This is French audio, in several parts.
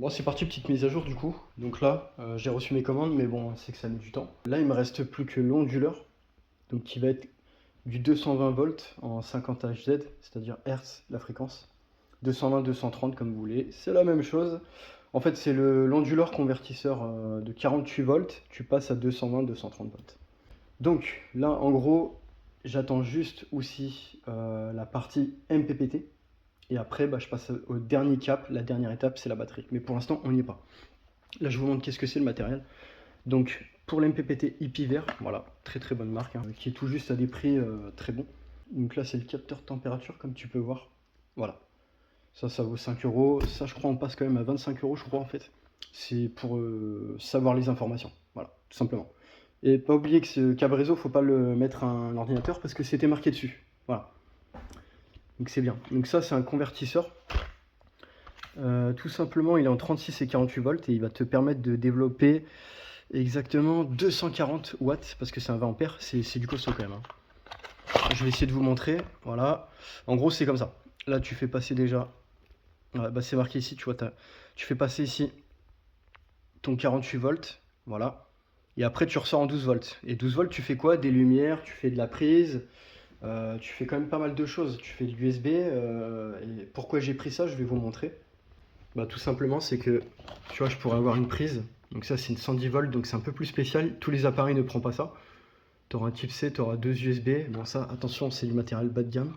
Bon, c'est parti, petite mise à jour du coup. Donc là, j'ai reçu mes commandes, mais bon, c'est que ça met du temps. Là, il me reste plus que l'onduleur, donc qui va être du 220 volts en 50 Hz, c'est-à-dire Hertz, la fréquence. 220, 230 comme vous voulez, c'est la même chose. En fait, c'est l'onduleur convertisseur de 48 volts, tu passes à 220, 230 volts. Donc là, en gros, j'attends juste aussi la partie MPPT. Et après, je passe au dernier cap, la dernière étape, c'est la batterie. Mais pour l'instant, on n'y est pas. Là, je vous montre qu'est-ce que c'est le matériel. Donc, pour l'MPPT Hipiver, voilà, très très bonne marque, hein, qui est tout juste à des prix très bons. Donc là, c'est le capteur de température, comme tu peux voir. Voilà. Ça vaut 5 euros. Ça, je crois, on passe quand même à 25 euros, je crois, en fait. C'est pour savoir les informations. Voilà, tout simplement. Et pas oublier que ce câble réseau, faut pas le mettre à un ordinateur parce que c'était marqué dessus. Voilà. Donc c'est bien. Donc ça, c'est un convertisseur. Tout simplement, il est en 36 et 48 volts et il va te permettre de développer exactement 240 watts parce que c'est un 20 ampères, c'est du costaud quand même, hein. Je vais essayer de vous montrer. Voilà. En gros, c'est comme ça. Là, tu fais passer déjà. Ouais, c'est marqué ici, tu vois. Tu fais passer ici ton 48 volts. Voilà. Et après, tu ressors en 12 volts. Et 12 volts, tu fais quoi? Des lumières, tu fais de la prise. Tu fais quand même pas mal de choses. Tu fais de l'USB. Et pourquoi j'ai pris ça, je vais vous montrer. Tout simplement, c'est que tu vois, je pourrais avoir une prise. Donc ça, c'est une 110 volts, donc c'est un peu plus spécial. Tous les appareils ne prennent pas ça. Tu auras un type C, tu auras deux USB. Bon, ça, attention, c'est du matériel bas de gamme.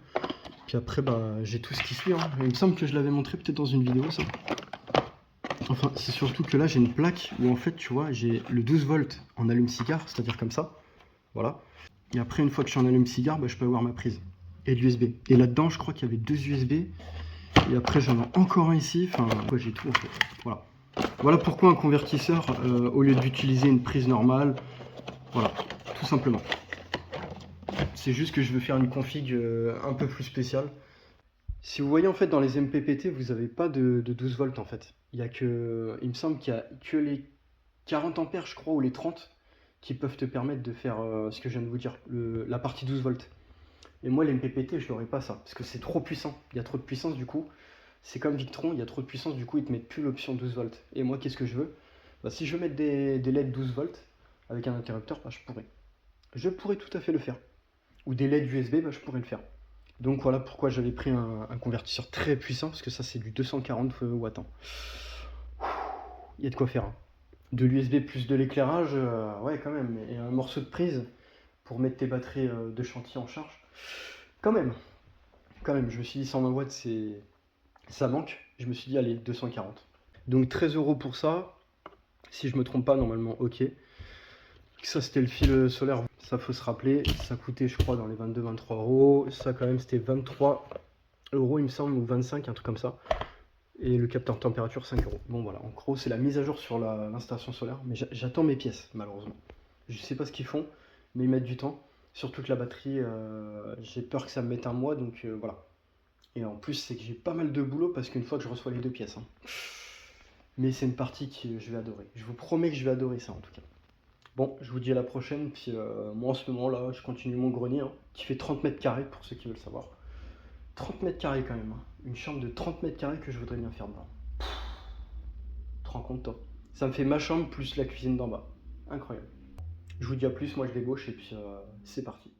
Puis après, j'ai tout ce qui suit, hein. Il me semble que je l'avais montré peut-être dans une vidéo, ça. Enfin, c'est surtout que là, j'ai une plaque où en fait, tu vois, j'ai le 12 volts en allume-cigare, c'est-à-dire comme ça. Voilà. Et après, une fois que je suis en allume-cigare, je peux avoir ma prise et l'USB. Et là-dedans, je crois qu'il y avait deux USB. Et après, j'en ai encore un ici. Enfin, j'ai tout en fait. Voilà. Voilà pourquoi un convertisseur, au lieu d'utiliser une prise normale. Voilà, tout simplement. C'est juste que je veux faire une config un peu plus spéciale. Si vous voyez en fait dans les MPPT, vous n'avez pas de 12 volts en fait. Il me semble qu'il y a que les 40 ampères, je crois, ou les 30 qui peuvent te permettre de faire ce que je viens de vous dire, la partie 12 volts. Et moi, les MPPT, je n'aurais pas ça, parce que c'est trop puissant. Il y a trop de puissance du coup. C'est comme Victron, il y a trop de puissance, du coup, ils te mettent plus l'option 12 volts. Et moi, qu'est-ce que je veux? Si je veux mettre des LED 12 volts avec un interrupteur, je pourrais. Je pourrais tout à fait le faire. Ou des LED USB, je pourrais le faire. Donc voilà pourquoi j'avais pris un convertisseur très puissant, parce que ça, c'est du 240 watts, hein. Il y a de quoi faire, hein. De l'USB plus de l'éclairage, ouais, quand même. Et un morceau de prise pour mettre tes batteries de chantier en charge. Quand même, je me suis dit 120 watts, ça manque. Je me suis dit, allez, 240. Donc 13 euros pour ça. Si je me trompe pas, normalement, ok. Ça, c'était le fil solaire. Ça, faut se rappeler. Ça coûtait, je crois, dans les 22-23 euros. Ça, quand même, c'était 23 euros, il me semble, ou 25, un truc comme ça. Et le capteur de température, 5 euros. Bon, voilà. En gros, c'est la mise à jour sur l'installation solaire. Mais j'attends mes pièces, malheureusement. Je sais pas ce qu'ils font, mais ils mettent du temps. Surtout que la batterie, j'ai peur que ça me mette un mois, donc voilà. Et en plus, c'est que j'ai pas mal de boulot parce qu'une fois que je reçois les deux pièces, hein. Mais c'est une partie que je vais adorer. Je vous promets que je vais adorer ça en tout cas. Bon, je vous dis à la prochaine. Puis moi en ce moment là, je continue mon grenier, hein, qui fait 30 mètres carrés pour ceux qui veulent savoir. 30 mètres carrés quand même, hein. Une chambre de 30 mètres carrés que je voudrais bien faire dedans. Tu te rends compte toi? Ça me fait ma chambre plus la cuisine d'en bas. Incroyable. Je vous dis à plus, moi je débauche et puis c'est parti.